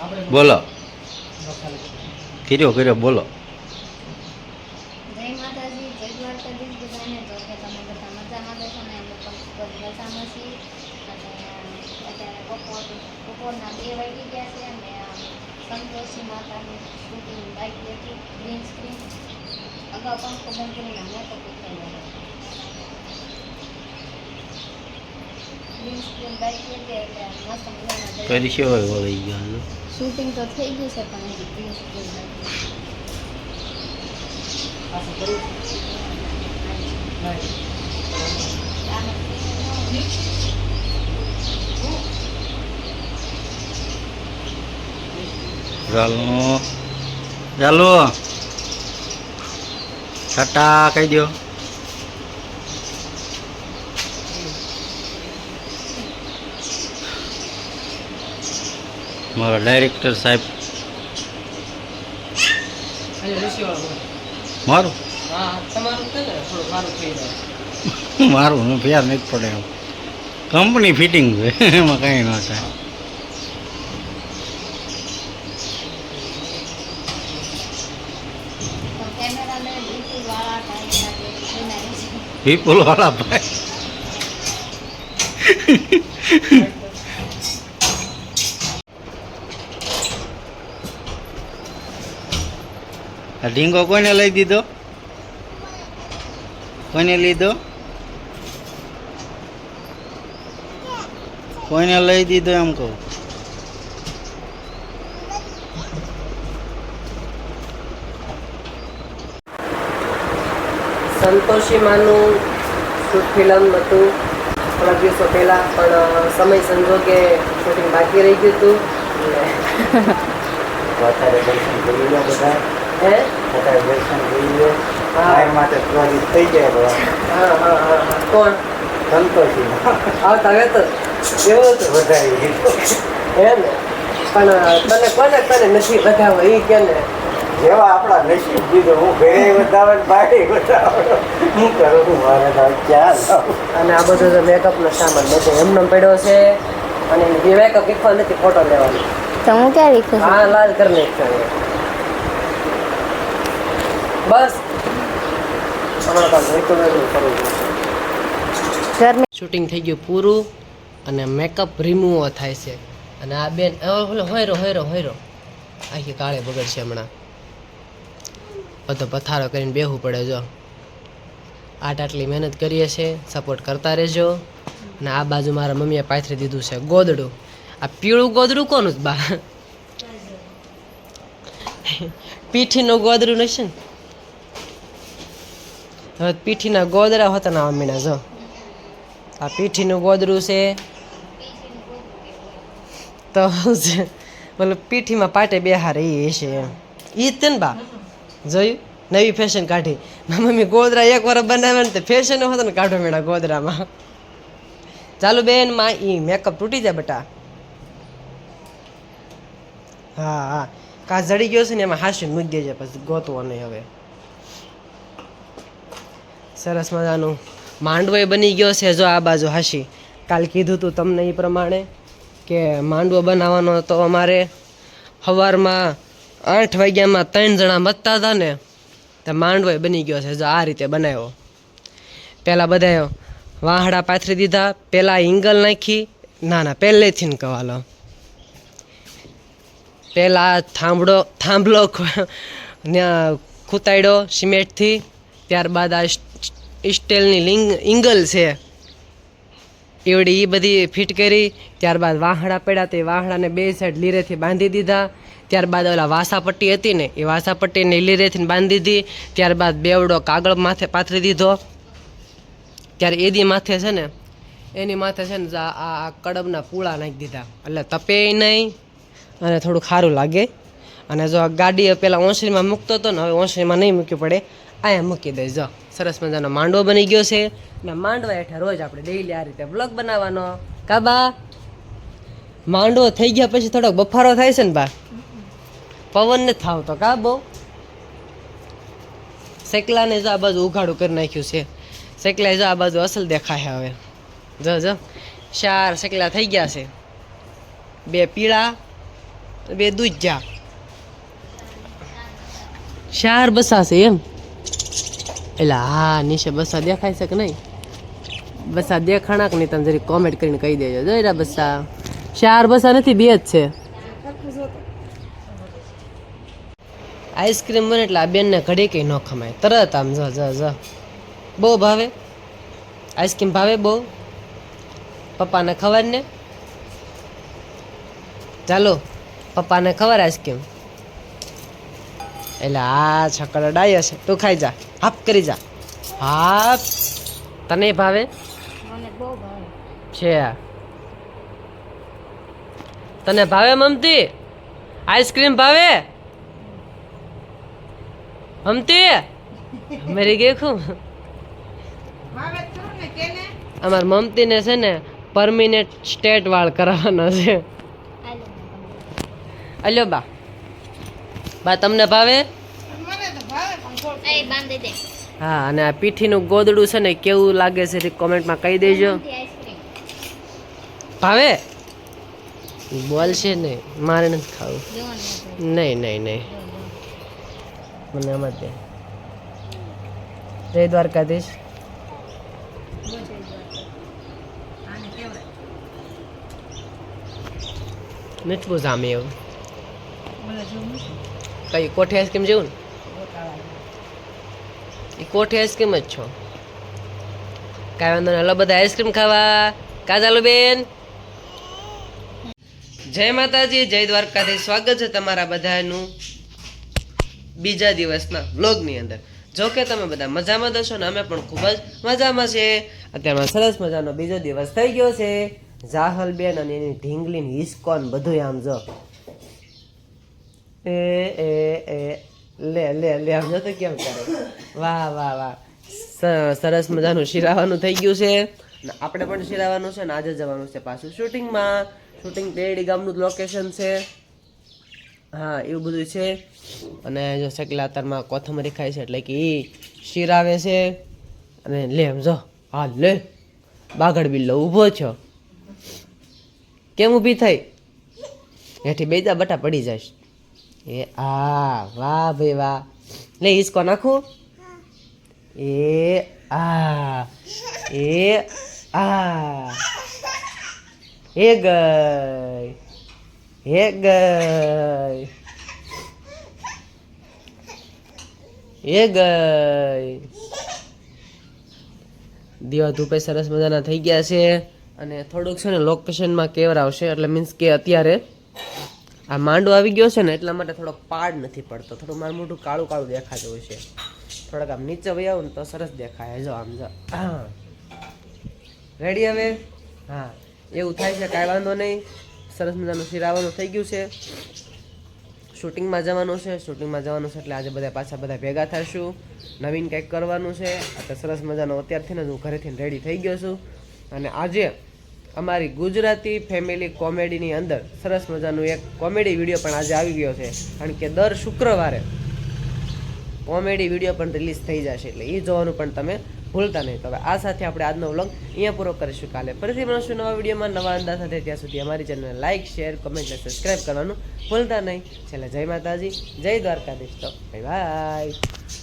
બોલો કર્યો કર્યો બોલો. જય માતાજી, જય દ્વારકાધીશ બધાને. તો કે તમે બધા મજામાં બેસો ને અમે પણ ખૂબ જ મજામાં છીએ. અને અત્યારે બપોરના 2 વાગી ગયા છે અને સંતોષી માતાની શૂટિંગ બાકી હતી ગ્રીન સ્ક્રીન. અગાઉ પંખો બંધ કરીને મેકઅપ ઉતાર્યો ગ્રીન સ્ક્રીન બાકી હતી એટલે મસ્ત મજાના કરી છે હોય વળી ગયા શૂટિંગ તો થઈ ગયું છે પણ હજી ગ્રીન સ્ક્રીન બાકી. ચાલો ચાલો ટાટા કહી દો. મારા ડાયરેક્ટર સાહેબ મારું મારું ફેર નથી પડે એમ કંપની ફિટિંગ છે એમાં કંઈ ન થાય. કેમેરામેન વિપુલ વાળા ભાઈ સાથે બનાવી છે. વિપુલ વાળા ભાઈ આ ઢીંગો કોઈને લઈ દીધો? કોઈને લીધો? કોઈને લઈ દીધો એમ કહું. સંતોષી માનું શૂટ ફિલ્મ હતું થોડા દિવસો પહેલાં, પણ સમય સંજોગે શૂટિંગ બાકી રહી ગયું હતું. અત્યારે દર્શન કરી લો બધા. હે અત્યારે દર્શન કરી લો. હા. આ માટે પ્રોજેક્ટ થઈ જાય બધા. હા હા હા હા. કોણ સંતોષી આવતા હવે તો એવું હતું વધારી દીધો. હે ને, પણ તને કોને તને નથી બધાવો એ કે ને. જેવા આપણા નસીબ દીધો. હું ઘરે વધાવે બહાર વધાવે. હું કરું છું મારે તો ક્યાં લાવું? અને આ બધો જો મેકઅપનો સામાન બધો એમનો પડ્યો છે અને એ મેકઅપ શીખવા નથી, ફોટો લેવાનો. તો હું ક્યાં લીખું છું? હા લાલ કરી નાખ્યો બસ હમણાં પાછું રિકવરી કરવું ઘર શૂટિંગ થઈ ગયું પૂરું અને મેકઅપ રિમૂવ થાય છે. અને આ બેન ઓલો હોયરો હોયરો હોયરો આખી કાળે બગડશે હમણાં. બધો પથારો કરીને બેહવું પડે. જો આટલી મહેનત કરીએ છે, સપોર્ટ કરતા રહેજો. અને આ બાજુ મારા મમ્મીએ પાથરી દીધું છે ગોદડું. આ પીળું ગોદડું કોનું જ બા? પીઠીનું ગોદડું નથી ને. હવે પીઠીના ગોદડા હોતા ના મમ્મીના. જો આ પીઠીનું ગોદડું છે તો બોલો પીઠીમાં પાટે બેહારે એ છે એમ. ઈ જ ને બા જોયું નવી ફેશન કાઢી મમ્મી. ગોદરા એક વાર બનાવે ને ફેશન હોત ને કાઢો મેળા ગોદરામાં. ચાલુ બેન માં ઈ મેકઅપ તૂટી જાય બટા. હા હા કા જડી ગયો છે ને એમાં હાસીને મૂકી દેજે, પછી ગોતવો નહીં હવે. સરસ મજાનું માંડવો બની ગયો છે. જો આ બાજુ હાસી કાલ કીધું તું તમને એ પ્રમાણે કે માંડવો બનાવવાનો હતો અમારે. સવારમાં 8 વાગ્યામાં 3 જણા મતતા હતા ને તો માંડવો બની ગયો છે. જો આ રીતે બનાવ્યો. પહેલાં બધા વાહડા પાથરી દીધા, પહેલાં ઈંગલ નાખી. ના પહેલેથી ને કવાલો. પહેલાં થાંભલો ખૂતાડ્યો સિમેન્ટથી. ત્યારબાદ આ સ્ટીલની ઈંગલ છે એવડી એ બધી ફિટ કરી. ત્યારબાદ વાહડા પડ્યા, તે વાહડાને 2 સાઈડ લીરેથી બાંધી દીધા. ત્યારબાદ ઓલા વાસાપટ્ટી હતી ને એ વાસાપટ્ટીને લીરેથી બાંધી દીધી. ત્યારબાદ બેવડો કાગળ માથે પાથરી દીધો. ત્યારે એની માથે છે ને આ કડબના પૂળા નાખી દીધા એટલે તપે નહીં અને થોડું સારું લાગે. અને જો આ ગાડી પહેલાં ઓસરીમાં મૂકતો હતો ને હવે ઓસરીમાં નહીં મૂકવી પડે, અહીંયા મૂકી દઈશ. જો સરસ મજાનો માંડવો બની ગયો છે. ને માંડવા હેઠળ રોજ આપણે ડેઈલી આ રીતે બ્લોગ બનાવવાનો. કાબા માંડવો થઈ ગયા પછી થોડોક બફારો થાય છે ને બા, પવન ને થાવતો કા બહુ. શેકલાને જો આ બાજુ ઉઘાડું કરી નાખ્યું છે. શેકલા જો આ બાજુ અસલ દેખાય હવે. જો 4 શેકલા થઈ ગયા છે. 2 પીળા બે દૂજા 4 બસા છે એમ એટલે હા નીચે બસા દેખાય છે કે નહીં બસા દેખાણા કે નહીં તમે જરી કોમેન્ટ કરીને કહી દેજો જરા બસા 4 બસા નથી 2 જ છે આઈસ્ક્રીમ બને એટલે આ બેનને ઘડી કઈ ન ખમાય તરત આમ જ બહુ ભાવે આઈસ્ક્રીમ ભાવે બહુ પપ્પાને ખબર ને ચાલો પપ્પાને ખબર આઈસ્ક્રીમ એટલે આ છકડ ડાય છે તું ખાઈ જા હાફ કરી જા હાફ તને ભાવે મને બહુ ભાવે છે તને ભાવે મમતી આઈસ્ક્રીમ ભાવે મમતી મેરી ગઈ ખું અમાર મમતીને છે ને પરમિનેન્ટ સ્ટેટ વાળ કરાવવાના છે અલ્યો બા તમને ભાવે એ બાંધી દે હા અને આ પીઠીનું ગોદડું છે ને કેવું લાગે છે કોમેન્ટમાં કહી દેજો આઈસ્ક્રીમ ભાવે બોલશે ને મારે નથી ખાવું જોવાનું નહીં મને આમ જ દે જય દ્વારકાધીશ મીઠું જામે એવું કઈ કોઠી આઈસ્ક્રીમ જેવું ને એ કોઠી આઈસ્ક્રીમ જ છો કાંઈ વાંધો નહીં હલો બધા આઈસ્ક્રીમ ખાવા કાજાલુ બેન જય માતાજી જય દ્વારકાધીશ સ્વાગત છે તમારા બધાનું બીજા દિવસના વ્લોગની અંદર જો કે તમે બધા મજામાં દશો ને અમે પણ ખૂબ જ મજામાં છે અત્યારમાં સરસ મજાનો બીજો દિવસ થઈ ગયો છે જાહલ બેન અને એની ઢીંગલી હિસ્કોન બધું આમ જો એ લે આમ જો તો કેમ કરે વાહ સરસ મજાનું શિરાવાનું થઈ ગયું છે ને આપણે પણ શિરાવાનું છે ને આજે જવાનું છે પાછું શૂટિંગમાં શૂટિંગ તેડી ગામનું લોકેશન છે હા એવું બધું છે અને જો શકલા અત્યારમાં કોથમરી ખાય છે એટલે કે એ શિરાવે છે અને લે એમ જો હા લે બાગડ બિલ્લો ઊભો છો કેમ ઊભી થઈ હેઠી બેજા બટા પડી જાય એ આ વાહ ભાઈ વાહ લે હિસકો નાખું એ આ એ ગઈ દીવા ધૂપે સરસ મજાના થઈ ગયા છે અને થોડુંક છે ને લોકેશનમાં કેવર આવશે એટલે મીન્સ કે અત્યારે આ માંડો આવી ગયો છે ને એટલા માટે થોડોક પાડ નથી પડતો થોડું મારું મોટું કાળું કાળું દેખાતું હોય છે થોડાક આમ નીચે વહી આવું ને તો સરસ દેખાય જો આમ જો રેડી હવે હા એવું થાય છે કાંઈ વાંધો નહીં સરસ મજાનું શિરાવાનું થઈ ગયું છે શૂટિંગમાં જવાનું છે એટલે આજે બધા ભેગા થઈશું નવીન કંઈક કરવાનું છે એટલે સરસ મજાનો અત્યારથી જ હું ઘરેથી રેડી થઈ ગયો છું અને આજે અમારી ગુજરાતી ફેમિલી કોમેડીની અંદર સરસ મજાનું એક કોમેડી વિડીયો પણ આજે આવી ગયો છે કારણ કે દર શુક્રવારે કોમેડી વિડીયો પણ રિલીઝ થઈ જશે એટલે એ જોવાનું પણ તમે ભૂલતા નહીં તો હવે આ સાથે આપણે આજનો વ્લોગ અહીંયા પૂરો કરીશું કાલે ફરીથી મળીશું નવા વિડીયોમાં નવા અંદાજ સાથે ત્યાં સુધી અમારી ચેનલને લાઇક શેર કમેન્ટ અને સબસ્ક્રાઈબ કરવાનું ભૂલતા નહીં છેલ્લે જય માતાજી જય દ્વારકાધીશ તો બાય બાય